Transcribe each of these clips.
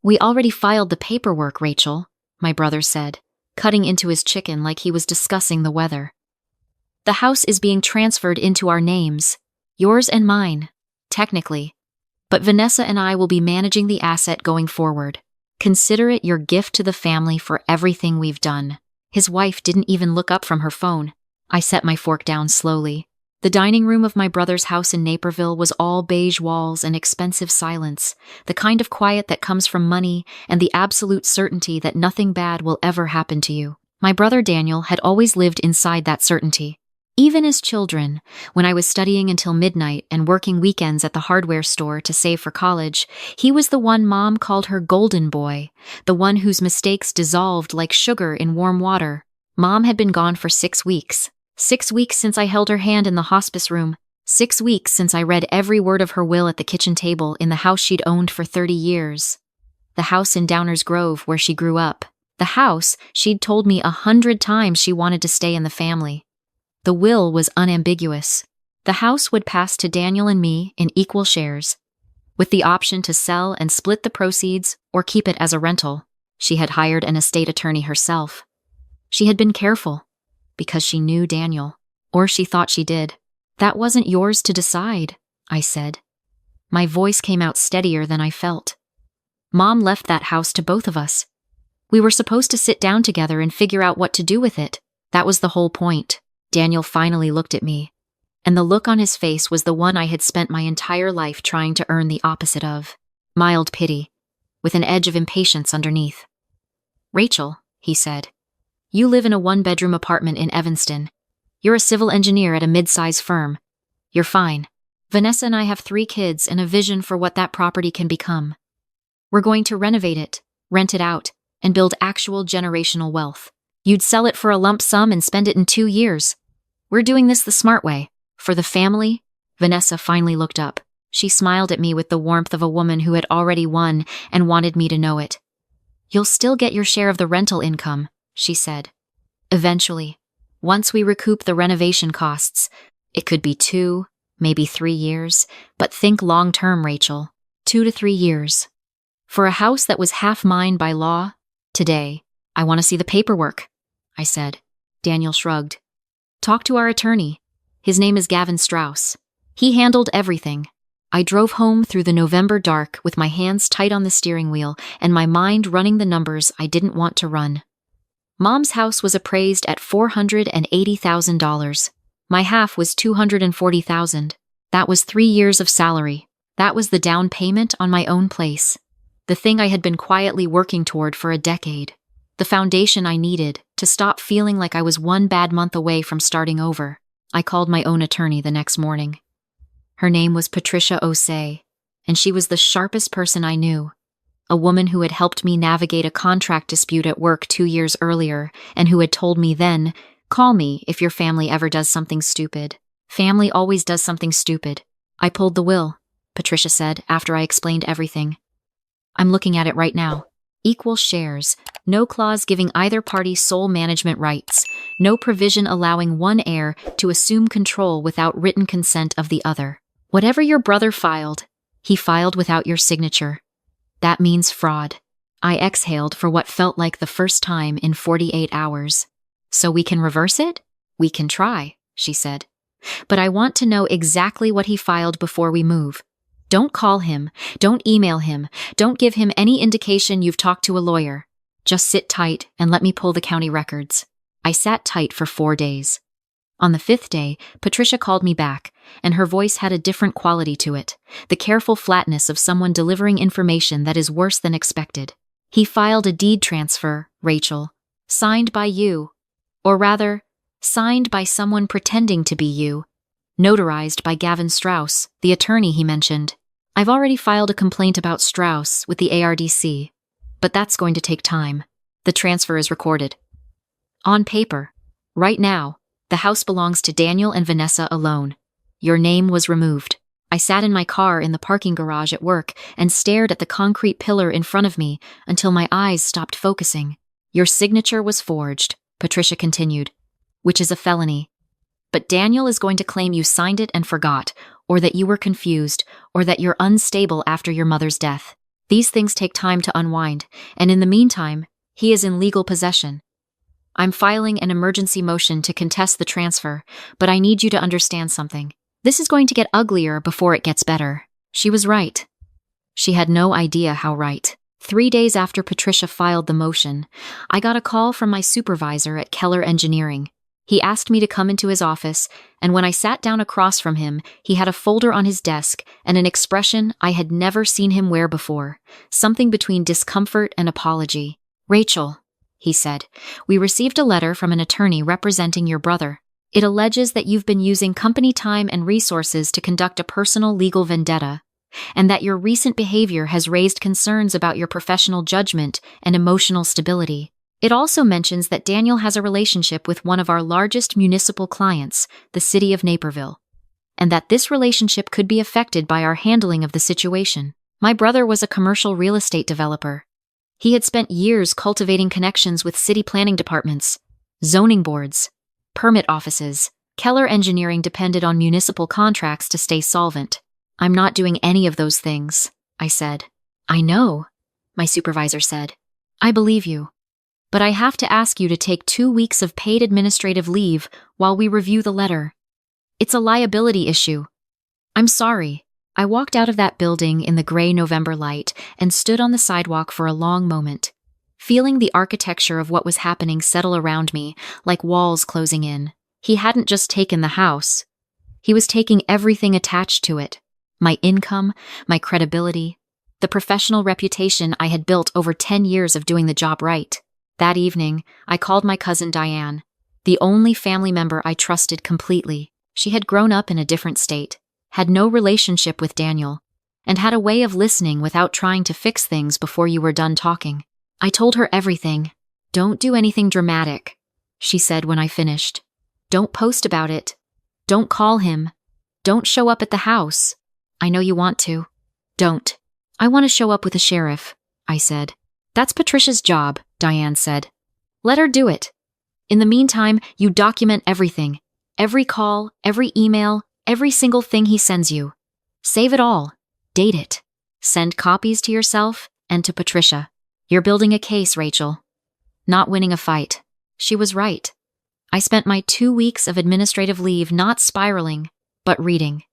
We already filed the paperwork, Rachel, my brother said, cutting into his chicken like he was discussing the weather. The house is being transferred into our names, yours and mine, technically. But Vanessa and I will be managing the asset going forward. Consider it your gift to the family for everything we've done. His wife didn't even look up from her phone. I set my fork down slowly. The dining room of my brother's house in Naperville was all beige walls and expensive silence, the kind of quiet that comes from money and the absolute certainty that nothing bad will ever happen to you. My brother Daniel had always lived inside that certainty. Even as children, when I was studying until midnight and working weekends at the hardware store to save for college, he was the one Mom called her golden boy, the one whose mistakes dissolved like sugar in warm water. Mom had been gone for 6 weeks. 6 weeks since I held her hand in the hospice room. 6 weeks since I read every word of her will at the kitchen table in the house she'd owned for 30 years. The house in Downers Grove where she grew up. The house she'd told me 100 times she wanted to stay in the family. The will was unambiguous. The house would pass to Daniel and me in equal shares, with the option to sell and split the proceeds or keep it as a rental. She had hired an estate attorney herself. She had been careful, because she knew Daniel, or she thought she did. That wasn't yours to decide, I said. My voice came out steadier than I felt. Mom left that house to both of us. We were supposed to sit down together and figure out what to do with it. That was the whole point. Daniel finally looked at me, and the look on his face was the one I had spent my entire life trying to earn the opposite of. Mild pity, with an edge of impatience underneath. Rachel, he said, you live in a 1-bedroom apartment in Evanston. You're a civil engineer at a mid-size firm. You're fine. Vanessa and I have 3 kids and a vision for what that property can become. We're going to renovate it, rent it out, and build actual generational wealth. You'd sell it for a lump sum and spend it in 2 years. We're doing this the smart way. For the family. Vanessa finally looked up. She smiled at me with the warmth of a woman who had already won and wanted me to know it. You'll still get your share of the rental income, she said. Eventually, once we recoup the renovation costs. It could be 2, maybe 3 years, but think long-term, Rachel. 2 to 3 years. For a house that was half mine by law, today, I want to see the paperwork, I said. Daniel shrugged. Talk to our attorney. His name is Gavin Strauss. He handled everything. I drove home through the November dark with my hands tight on the steering wheel and my mind running the numbers I didn't want to run. Mom's house was appraised at $480,000. My half was $240,000. That was 3 years of salary. That was the down payment on my own place. The thing I had been quietly working toward for a decade. The foundation I needed to stop feeling like I was 1 bad month away from starting over. I called my own attorney the next morning. Her name was Patricia Osei, and she was the sharpest person I knew. A woman who had helped me navigate a contract dispute at work 2 years earlier, and who had told me then, call me if your family ever does something stupid. Family always does something stupid. I pulled the will, Patricia said after I explained everything. I'm looking at it right now. Equal shares, no clause giving either party sole management rights, no provision allowing one heir to assume control without written consent of the other. Whatever your brother filed, he filed without your signature. That means fraud. I exhaled for what felt like the first time in 48 hours. So we can reverse it? We can try, she said. But I want to know exactly what he filed before we move. Don't call him, don't email him, don't give him any indication you've talked to a lawyer. Just sit tight and let me pull the county records. I sat tight for 4 days. On the 5th day, Patricia called me back, and her voice had a different quality to it, the careful flatness of someone delivering information that is worse than expected. He filed a deed transfer, Rachel, signed by you, or rather, signed by someone pretending to be you, notarized by Gavin Strauss, the attorney he mentioned. I've already filed a complaint about Strauss with the ARDC, but that's going to take time. The transfer is recorded. On paper, right now, the house belongs to Daniel and Vanessa alone. Your name was removed. I sat in my car in the parking garage at work and stared at the concrete pillar in front of me until my eyes stopped focusing. Your signature was forged, Patricia continued, which is a felony. But Daniel is going to claim you signed it and forgot, or that you were confused, or that you're unstable after your mother's death. These things take time to unwind, and in the meantime, he is in legal possession. I'm filing an emergency motion to contest the transfer, but I need you to understand something. This is going to get uglier before it gets better." She was right. She had no idea how right. 3 days after Patricia filed the motion, I got a call from my supervisor at Keller Engineering. He asked me to come into his office, and when I sat down across from him, he had a folder on his desk and an expression I had never seen him wear before, something between discomfort and apology. "Rachel," he said, "we received a letter from an attorney representing your brother. It alleges that you've been using company time and resources to conduct a personal legal vendetta, and that your recent behavior has raised concerns about your professional judgment and emotional stability. It also mentions that Daniel has a relationship with one of our largest municipal clients, the city of Naperville, and that this relationship could be affected by our handling of the situation. My brother was a commercial real estate developer. He had spent years cultivating connections with city planning departments, zoning boards, permit offices. Keller Engineering depended on municipal contracts to stay solvent. I'm not doing any of those things," I said. "I know," my supervisor said. "I believe you. But I have to ask you to take 2 weeks of paid administrative leave while we review the letter. It's a liability issue." "I'm sorry." I walked out of that building in the gray November light and stood on the sidewalk for a long moment, feeling the architecture of what was happening settle around me like walls closing in. He hadn't just taken the house. He was taking everything attached to it. My income, my credibility, the professional reputation I had built over 10 years of doing the job right. That evening, I called my cousin Diane, the only family member I trusted completely. She had grown up in a different state, had no relationship with Daniel, and had a way of listening without trying to fix things before you were done talking. I told her everything. "Don't do anything dramatic," she said when I finished. "Don't post about it. Don't call him. Don't show up at the house. I know you want to. Don't." "I want to show up with the sheriff," I said. "That's Patricia's job," Diane said. "Let her do it. In the meantime, you document everything. Every call, every email, every single thing he sends you. Save it all. Date it. Send copies to yourself and to Patricia. You're building a case, Rachel. Not winning a fight." She was right. I spent my 2 weeks of administrative leave not spiraling, but reading.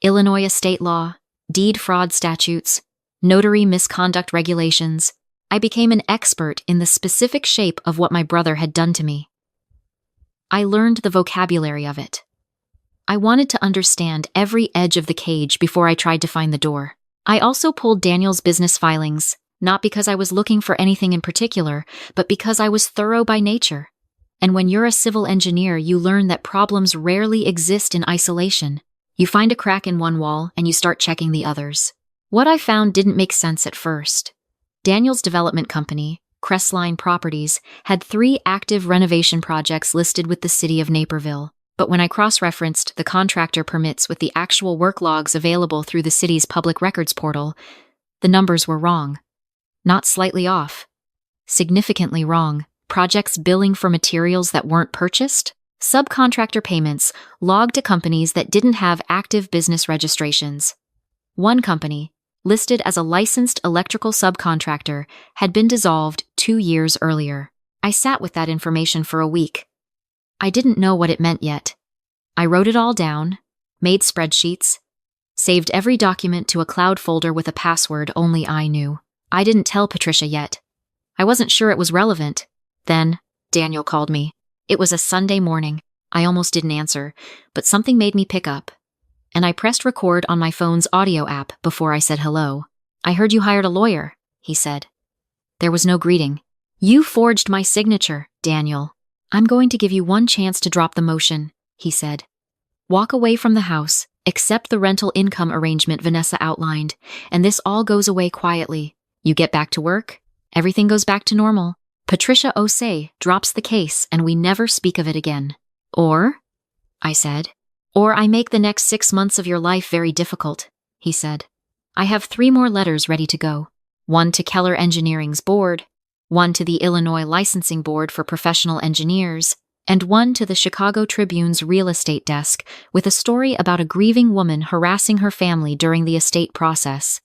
Illinois estate law, deed fraud statutes, notary misconduct regulations. I became an expert in the specific shape of what my brother had done to me. I learned the vocabulary of it. I wanted to understand every edge of the cage before I tried to find the door. I also pulled Daniel's business filings, not because I was looking for anything in particular, but because I was thorough by nature. And when you're a civil engineer, you learn that problems rarely exist in isolation. You find a crack in one wall and you start checking the others. What I found didn't make sense at first. Daniel's development company, Crestline Properties, had 3 active renovation projects listed with the city of Naperville. But when I cross-referenced the contractor permits with the actual work logs available through the city's public records portal, the numbers were wrong. Not slightly off. Significantly wrong. Projects billing for materials that weren't purchased? Subcontractor payments logged to companies that didn't have active business registrations. One company, listed as a licensed electrical subcontractor, had been dissolved 2 years earlier. I sat with that information for a week. I didn't know what it meant yet. I wrote it all down, made spreadsheets, saved every document to a cloud folder with a password only I knew. I didn't tell Patricia yet. I wasn't sure it was relevant. Then, Daniel called me. It was a Sunday morning. I almost didn't answer, but something made me pick up, and I pressed record on my phone's audio app before I said hello. "I heard you hired a lawyer," he said. There was no greeting. "You forged my signature, Daniel. I'm going to give you one chance to drop the motion," he said. "Walk away from the house, accept the rental income arrangement Vanessa outlined, and this all goes away quietly. You get back to work, everything goes back to normal. Patricia Osei drops the case and we never speak of it again. Or," I said, "or I make the next 6 months of your life very difficult," he said. "I have 3 more letters ready to go. One to Keller Engineering's board, one to the Illinois Licensing Board for Professional Engineers, and one to the Chicago Tribune's real estate desk with a story about a grieving woman harassing her family during the estate process.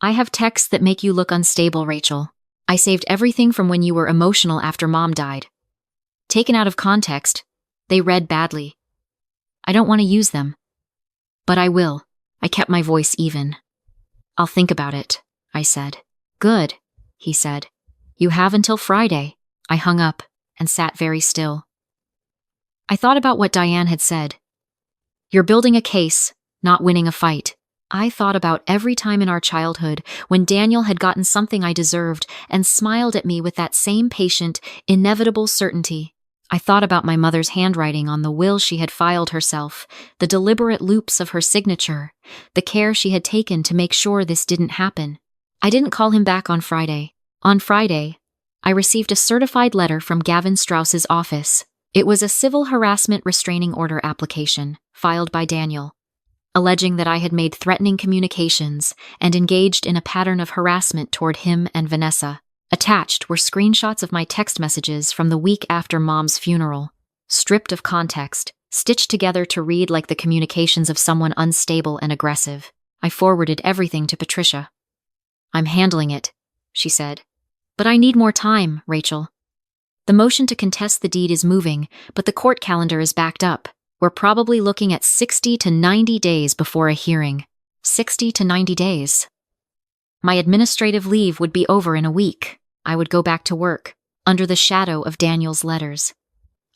I have texts that make you look unstable, Rachel. I saved everything from when you were emotional after Mom died. Taken out of context, they read badly. I don't want to use them. But I will. I kept my voice even. I'll think about it, I said. Good, he said. You have until Friday. I hung up and sat very still. I thought about what Diane had said. You're building a case, not winning a fight. I thought about every time in our childhood when Daniel had gotten something I deserved and smiled at me with that same patient, inevitable certainty. I thought about my mother's handwriting on the will she had filed herself, the deliberate loops of her signature, the care she had taken to make sure this didn't happen. I didn't call him back on Friday. On Friday, I received a certified letter from Gavin Strauss's office. It was a civil harassment restraining order application, filed by Daniel, alleging that I had made threatening communications and engaged in a pattern of harassment toward him and Vanessa. Attached were screenshots of my text messages from the week after Mom's funeral, stripped of context, stitched together to read like the communications of someone unstable and aggressive. I forwarded everything to Patricia. I'm handling it, she said. But I need more time, Rachel. The motion to contest the deed is moving, but the court calendar is backed up. We're probably looking at 60 to 90 days before a hearing. 60 to 90 days. My administrative leave would be over in a week. I would go back to work, under the shadow of Daniel's letters.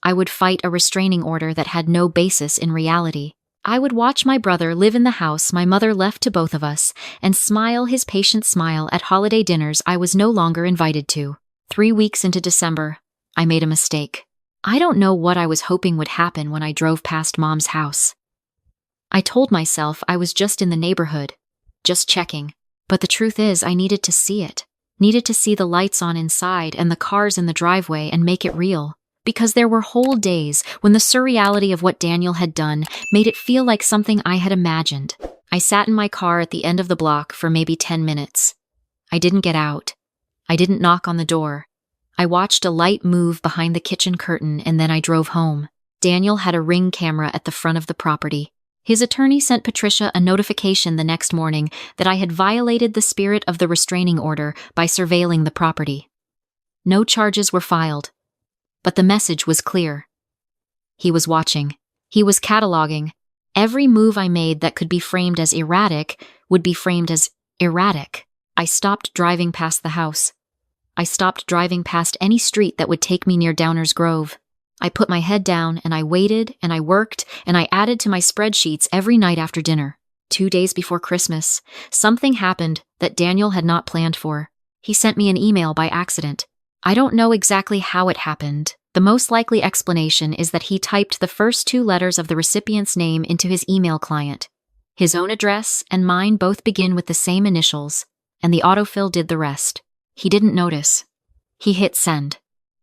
I would fight a restraining order that had no basis in reality. I would watch my brother live in the house my mother left to both of us and smile his patient smile at holiday dinners I was no longer invited to. 3 weeks into December, I made a mistake. I don't know what I was hoping would happen when I drove past Mom's house. I told myself I was just in the neighborhood, just checking. But the truth is I needed to see it. Needed to see the lights on inside and the cars in the driveway and make it real. Because there were whole days when the surreality of what Daniel had done made it feel like something I had imagined. I sat in my car at the end of the block for maybe 10 minutes. I didn't get out. I didn't knock on the door. I watched a light move behind the kitchen curtain and then I drove home. Daniel had a Ring camera at the front of the property. His attorney sent Patricia a notification the next morning that I had violated the spirit of the restraining order by surveilling the property. No charges were filed, but the message was clear. He was watching. He was cataloging. Every move I made that could be framed as erratic would be framed as erratic. I stopped driving past the house. I stopped driving past any street that would take me near Downers Grove. I put my head down and I waited and I worked and I added to my spreadsheets every night after dinner. 2 days before Christmas, something happened that Daniel had not planned for. He sent me an email by accident. I don't know exactly how it happened. The most likely explanation is that he typed the first 2 letters of the recipient's name into his email client. His own address and mine both begin with the same initials, and the autofill did the rest. He didn't notice. He hit send.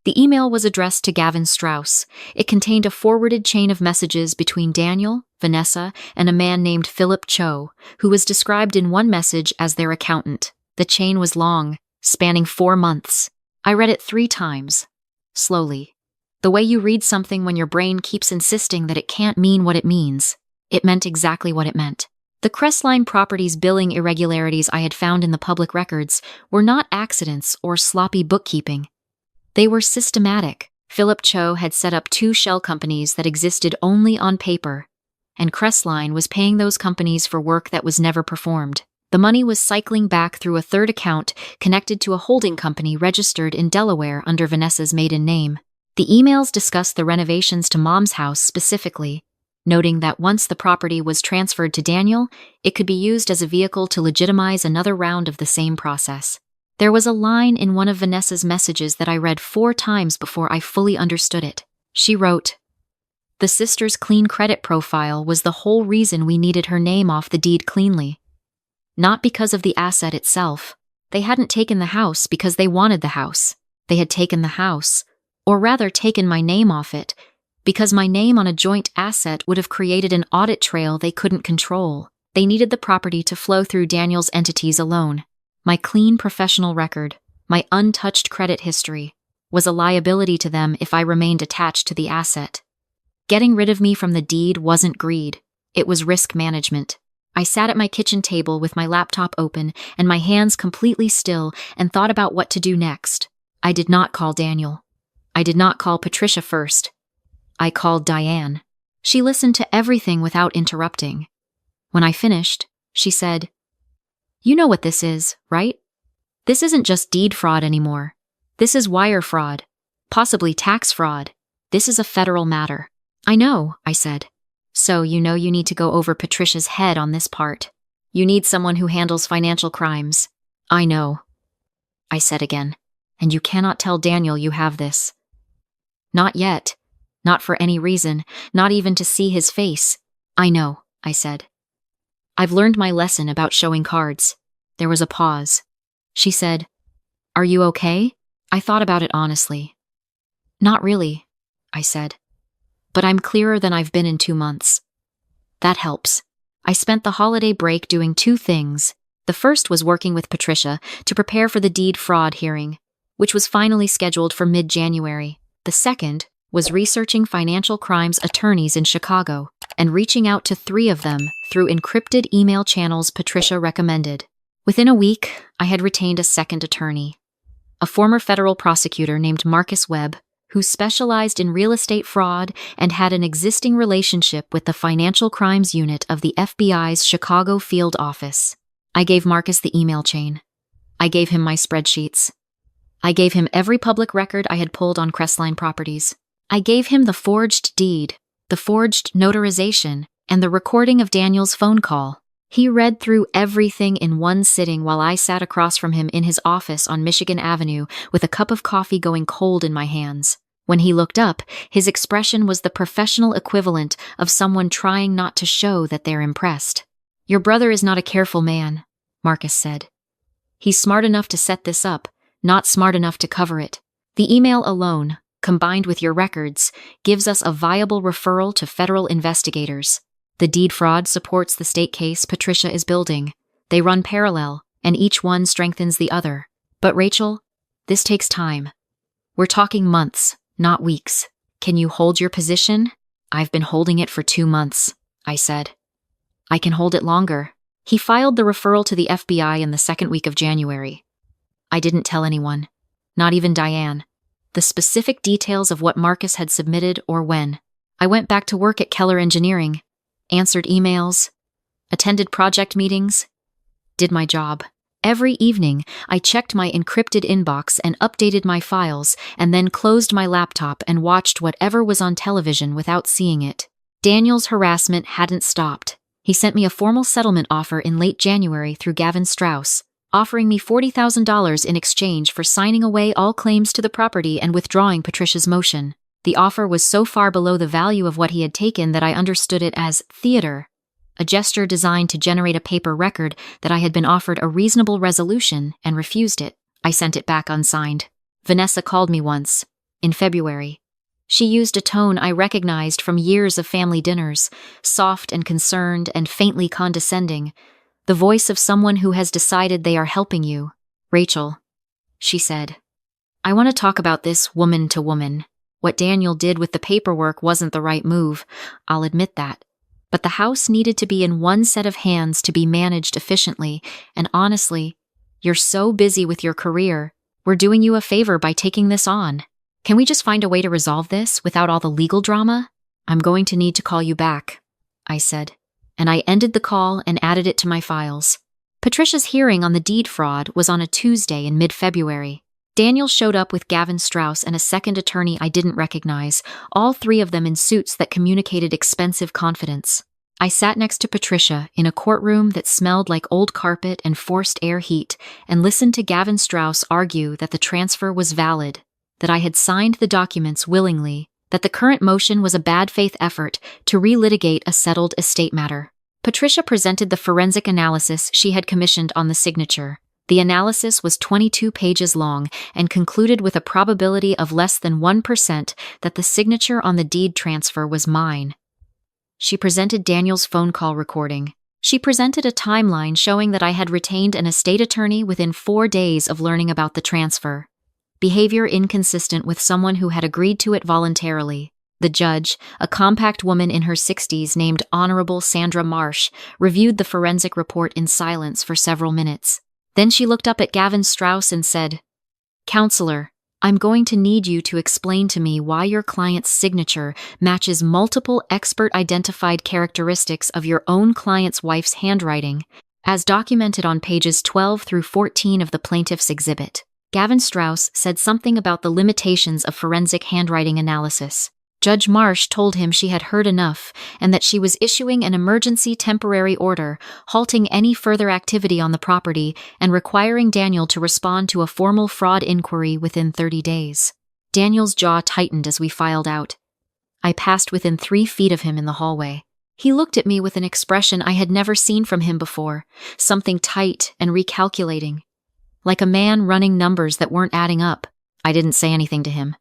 The email was addressed to Gavin Strauss. It contained a forwarded chain of messages between Daniel, Vanessa, and a man named Philip Cho, who was described in one message as their accountant. The chain was long, spanning 4 months. I read it 3 times. Slowly. The way you read something when your brain keeps insisting that it can't mean what it means. It meant exactly what it meant. The Crestline Properties billing irregularities I had found in the public records were not accidents or sloppy bookkeeping. They were systematic. Philip Cho had set up 2 shell companies that existed only on paper, and Crestline was paying those companies for work that was never performed. The money was cycling back through a 3rd account connected to a holding company registered in Delaware under Vanessa's maiden name. The emails discussed the renovations to Mom's house specifically, noting that once the property was transferred to Daniel, it could be used as a vehicle to legitimize another round of the same process. There was a line in one of Vanessa's messages that I read 4 times before I fully understood it. She wrote, "The sister's clean credit profile was the whole reason we needed her name off the deed cleanly. Not because of the asset itself. They hadn't taken the house because they wanted the house. They had taken the house, or rather taken my name off it, because my name on a joint asset would have created an audit trail they couldn't control. They needed the property to flow through Daniel's entities alone. My clean professional record, my untouched credit history, was a liability to them if I remained attached to the asset. Getting rid of me from the deed wasn't greed, it was risk management. I sat at my kitchen table with my laptop open and my hands completely still and thought about what to do next. I did not call Daniel. I did not call Patricia first. I called Diane. She listened to everything without interrupting. When I finished, she said, "You know what this is, right? This isn't just deed fraud anymore. This is wire fraud, possibly tax fraud. This is a federal matter." "I know," I said. "So you know you need to go over Patricia's head on this part. You need someone who handles financial crimes." "I know," I said again. "And you cannot tell Daniel you have this." "Not yet. Not for any reason, not even to see his face." "I know," I said. "I've learned my lesson about showing cards." There was a pause. She said, "Are you okay?" I thought about it honestly. "Not really," I said. "But I'm clearer than I've been in 2 months." That helps. I spent the holiday break doing 2 things. The first was working with Patricia to prepare for the deed fraud hearing, which was finally scheduled for mid-January. The second was researching financial crimes attorneys in Chicago and reaching out to 3 of them through encrypted email channels Patricia recommended. Within a week, I had retained a second attorney, a former federal prosecutor named Marcus Webb, who specialized in real estate fraud and had an existing relationship with the Financial Crimes Unit of the FBI's Chicago field office. I gave Marcus the email chain. I gave him my spreadsheets. I gave him every public record I had pulled on Crestline properties. I gave him the forged deed, the forged notarization, and the recording of Daniel's phone call. He read through everything in one sitting while I sat across from him in his office on Michigan Avenue with a cup of coffee going cold in my hands. When he looked up, his expression was the professional equivalent of someone trying not to show that they're impressed. "Your brother is not a careful man," Marcus said. "He's smart enough to set this up, not smart enough to cover it. The email alone, combined with your records, gives us a viable referral to federal investigators. The deed fraud supports the state case Patricia is building. They run parallel, and each one strengthens the other. But Rachel, this takes time. We're talking months, not weeks. Can you hold your position?" "I've been holding it for 2 months," I said. "I can hold it longer." He filed the referral to the FBI in the second week of January. I didn't tell anyone, not even Diane, the specific details of what Marcus had submitted or when. I went back to work at Keller Engineering, answered emails, attended project meetings, did my job. Every evening, I checked my encrypted inbox and updated my files, and then closed my laptop and watched whatever was on television without seeing it. Daniel's harassment hadn't stopped. He sent me a formal settlement offer in late January through Gavin Strauss, offering me $40,000 in exchange for signing away all claims to the property and withdrawing Patricia's motion. The offer was so far below the value of what he had taken that I understood it as theater, a gesture designed to generate a paper record that I had been offered a reasonable resolution and refused it. I sent it back unsigned. Vanessa called me once, in February. She used a tone I recognized from years of family dinners, soft and concerned and faintly condescending, the voice of someone who has decided they are helping you. "Rachel," she said, "I want to talk about this woman to woman. What Daniel did with the paperwork wasn't the right move, I'll admit that. But the house needed to be in one set of hands to be managed efficiently, and honestly, you're so busy with your career, we're doing you a favor by taking this on. Can we just find a way to resolve this without all the legal drama? I'm going to need to call you back," I said, and I ended the call and added it to my files. Patricia's hearing on the deed fraud was on a Tuesday in mid-February. Daniel showed up with Gavin Strauss and a second attorney I didn't recognize, all 3 of them in suits that communicated expensive confidence. I sat next to Patricia in a courtroom that smelled like old carpet and forced air heat and listened to Gavin Strauss argue that the transfer was valid, that I had signed the documents willingly, that the current motion was a bad faith effort to relitigate a settled estate matter. Patricia presented the forensic analysis she had commissioned on the signature. The analysis was 22 pages long and concluded with a probability of less than 1% that the signature on the deed transfer was mine. She presented Daniel's phone call recording. She presented a timeline showing that I had retained an estate attorney within 4 days of learning about the transfer. Behavior inconsistent with someone who had agreed to it voluntarily. The judge, a compact woman in her 60s named Honorable Sandra Marsh, reviewed the forensic report in silence for several minutes. Then she looked up at Gavin Strauss and said, "Counselor, I'm going to need you to explain to me why your client's signature matches multiple expert-identified characteristics of your own client's wife's handwriting, as documented on pages 12 through 14 of the plaintiff's exhibit." Gavin Strauss said something about the limitations of forensic handwriting analysis. Judge Marsh told him she had heard enough and that she was issuing an emergency temporary order, halting any further activity on the property and requiring Daniel to respond to a formal fraud inquiry within 30 days. Daniel's jaw tightened as we filed out. I passed within 3 feet of him in the hallway. He looked at me with an expression I had never seen from him before, something tight and recalculating. Like a man running numbers that weren't adding up. I didn't say anything to him.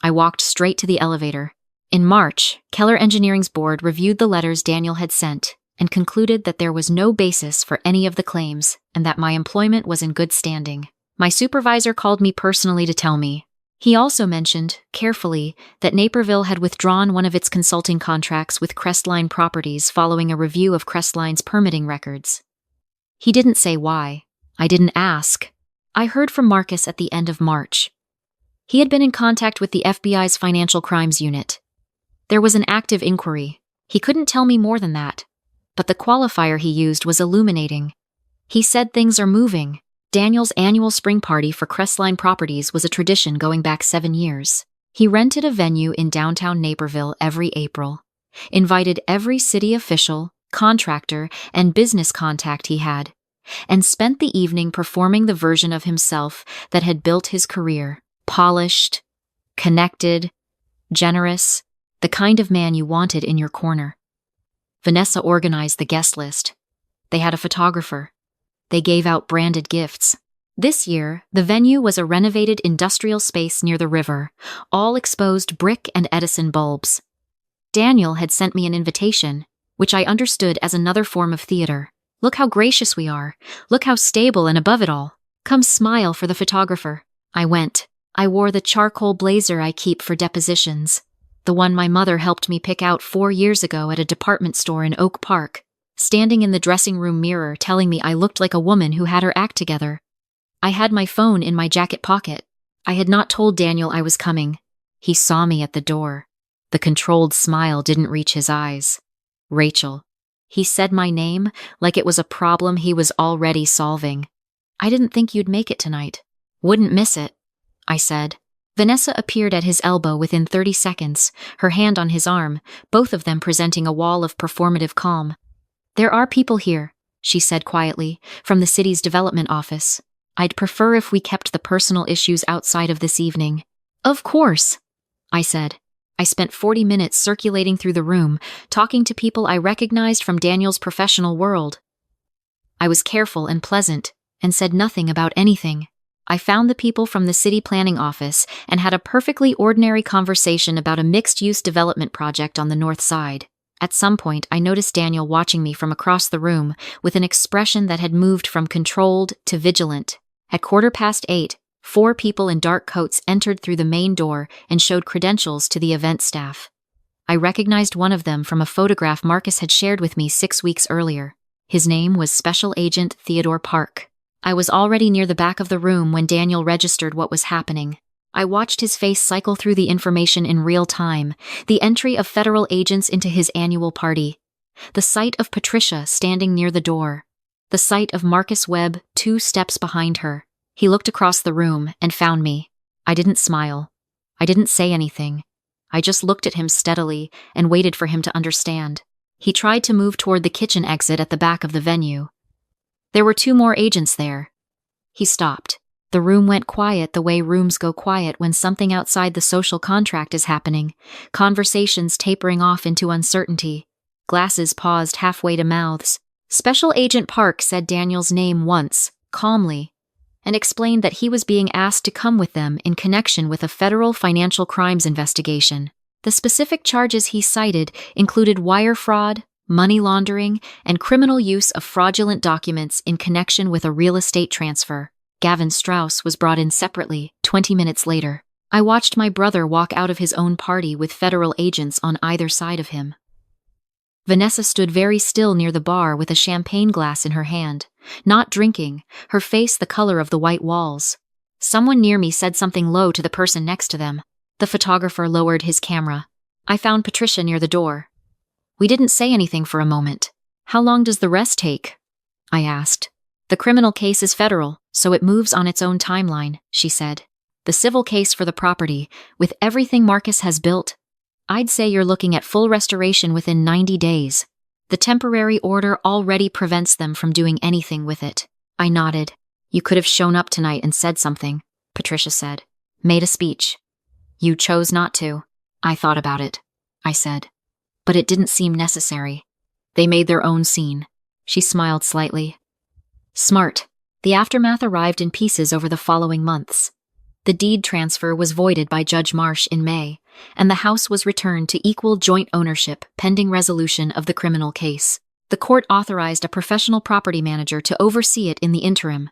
I walked straight to the elevator. In March, Keller Engineering's board reviewed the letters Daniel had sent and concluded that there was no basis for any of the claims and that my employment was in good standing. My supervisor called me personally to tell me. He also mentioned, carefully, that Naperville had withdrawn one of its consulting contracts with Crestline Properties following a review of Crestline's permitting records. He didn't say why. I didn't ask. I heard from Marcus at the end of March. He had been in contact with the FBI's Financial Crimes Unit. There was an active inquiry. He couldn't tell me more than that. But the qualifier he used was illuminating. He said things are moving. Daniel's annual spring party for Crestline Properties was a tradition going back 7 years. He rented a venue in downtown Naperville every April, invited every city official, contractor, and business contact he had, and spent the evening performing the version of himself that had built his career. Polished, connected, generous, the kind of man you wanted in your corner. Vanessa organized the guest list. They had a photographer. They gave out branded gifts. This year, the venue was a renovated industrial space near the river, all exposed brick and Edison bulbs. Daniel had sent me an invitation, which I understood as another form of theater. Look how gracious we are. Look how stable and above it all. Come smile for the photographer. I went. I wore the charcoal blazer I keep for depositions, the one my mother helped me pick out 4 years ago at a department store in Oak Park, standing in the dressing room mirror telling me I looked like a woman who had her act together. I had my phone in my jacket pocket. I had not told Daniel I was coming. He saw me at the door. The controlled smile didn't reach his eyes. Rachel. He said my name like it was a problem he was already solving. I didn't think you'd make it tonight. Wouldn't miss it, I said. Vanessa appeared at his elbow within 30 seconds, her hand on his arm, both of them presenting a wall of performative calm. There are people here, she said quietly, from the city's development office. I'd prefer if we kept the personal issues outside of this evening. Of course, I said. I spent 40 minutes circulating through the room, talking to people I recognized from Daniel's professional world. I was careful and pleasant, and said nothing about anything. I found the people from the city planning office and had a perfectly ordinary conversation about a mixed-use development project on the north side. At some point, I noticed Daniel watching me from across the room with an expression that had moved from controlled to vigilant. At 8:15, 4 people in dark coats entered through the main door and showed credentials to the event staff. I recognized one of them from a photograph Marcus had shared with me 6 weeks earlier. His name was Special Agent Theodore Park. I was already near the back of the room when Daniel registered what was happening. I watched his face cycle through the information in real time, the entry of federal agents into his annual party, the sight of Patricia standing near the door, the sight of Marcus Webb 2 steps behind her. He looked across the room and found me. I didn't smile. I didn't say anything. I just looked at him steadily and waited for him to understand. He tried to move toward the kitchen exit at the back of the venue. There were 2 more agents there. He stopped. The room went quiet the way rooms go quiet when something outside the social contract is happening, conversations tapering off into uncertainty. Glasses paused halfway to mouths. Special Agent Park said Daniel's name once, calmly, and explained that he was being asked to come with them in connection with a federal financial crimes investigation. The specific charges he cited included wire fraud, money laundering, and criminal use of fraudulent documents in connection with a real estate transfer. Gavin Strauss was brought in separately 20 minutes later. I watched my brother walk out of his own party with federal agents on either side of him. Vanessa stood very still near the bar with a champagne glass in her hand, not drinking, her face the color of the white walls. Someone near me said something low to the person next to them. The photographer lowered his camera. I found Patricia near the door. We didn't say anything for a moment. How long does the rest take? I asked. The criminal case is federal, so it moves on its own timeline, she said. The civil case for the property, with everything Marcus has built, I'd say you're looking at full restoration within 90 days. The temporary order already prevents them from doing anything with it. I nodded. You could have shown up tonight and said something, Patricia said. Made a speech. You chose not to. I thought about it, I said. But it didn't seem necessary. They made their own scene. She smiled slightly. Smart. The aftermath arrived in pieces over the following months. The deed transfer was voided by Judge Marsh in May, and the house was returned to equal joint ownership pending resolution of the criminal case. The court authorized a professional property manager to oversee it in the interim,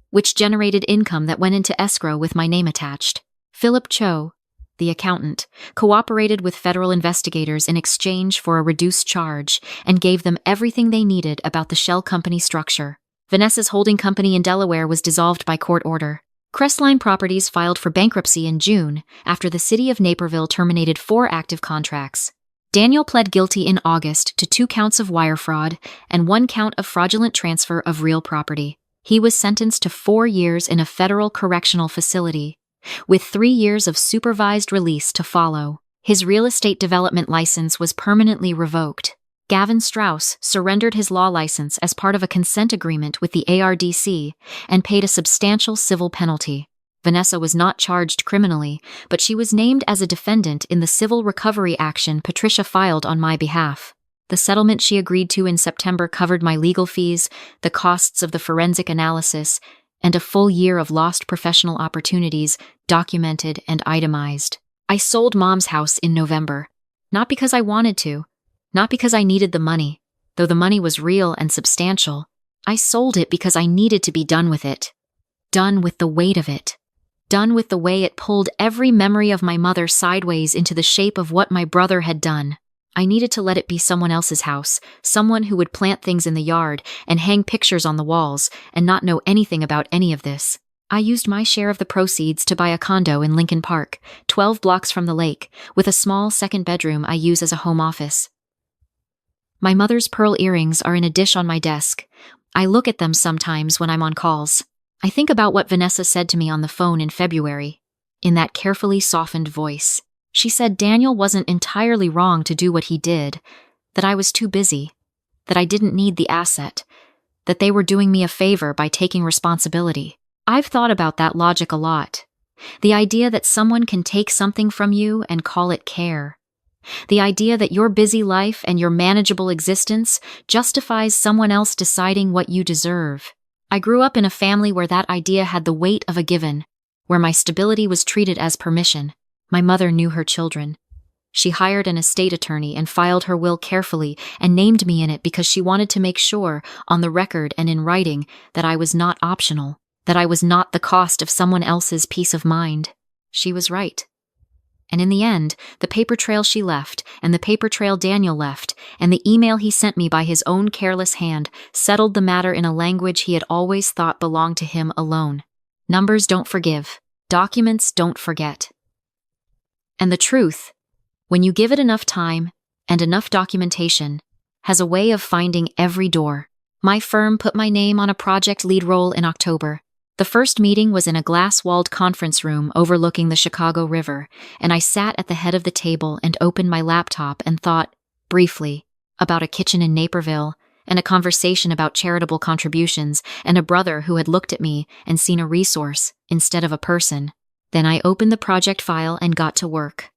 which generated income that went into escrow with my name attached. Philip Cho, the accountant, cooperated with federal investigators in exchange for a reduced charge and gave them everything they needed about the shell company structure. Vanessa's holding company in Delaware was dissolved by court order. Crestline Properties filed for bankruptcy in June after the city of Naperville terminated 4 active contracts. Daniel pled guilty in August to 2 counts of wire fraud and 1 count of fraudulent transfer of real property. He was sentenced to 4 years in a federal correctional facility, with 3 years of supervised release to follow. His real estate development license was permanently revoked. Gavin Strauss surrendered his law license as part of a consent agreement with the ARDC and paid a substantial civil penalty. Vanessa was not charged criminally, but she was named as a defendant in the civil recovery action Patricia filed on my behalf. The settlement she agreed to in September covered my legal fees, the costs of the forensic analysis, and a full year of lost professional opportunities, documented and itemized. I sold Mom's house in November, not because I wanted to, not because I needed the money, though the money was real and substantial. I sold it because I needed to be done with it. Done with the weight of it. Done with the way it pulled every memory of my mother sideways into the shape of what my brother had done. I needed to let it be someone else's house, someone who would plant things in the yard and hang pictures on the walls and not know anything about any of this. I used my share of the proceeds to buy a condo in Lincoln Park, 12 blocks from the lake, with a small second bedroom I use as a home office. My mother's pearl earrings are in a dish on my desk. I look at them sometimes when I'm on calls. I think about what Vanessa said to me on the phone in February, in that carefully softened voice. She said Daniel wasn't entirely wrong to do what he did, that I was too busy, that I didn't need the asset, that they were doing me a favor by taking responsibility. I've thought about that logic a lot. The idea that someone can take something from you and call it care. The idea that your busy life and your manageable existence justifies someone else deciding what you deserve. I grew up in a family where that idea had the weight of a given, where my stability was treated as permission. My mother knew her children. She hired an estate attorney and filed her will carefully and named me in it because she wanted to make sure, on the record and in writing, that I was not optional, that I was not the cost of someone else's peace of mind. She was right. And in the end, the paper trail she left, and the paper trail Daniel left, and the email he sent me by his own careless hand settled the matter in a language he had always thought belonged to him alone. Numbers don't forgive. Documents don't forget. And the truth, when you give it enough time and enough documentation, has a way of finding every door. My firm put my name on a project lead role in October. The first meeting was in a glass-walled conference room overlooking the Chicago River, and I sat at the head of the table and opened my laptop and thought, briefly, about a kitchen in Naperville, and a conversation about charitable contributions, and a brother who had looked at me and seen a resource instead of a person. Then I opened the project file and got to work.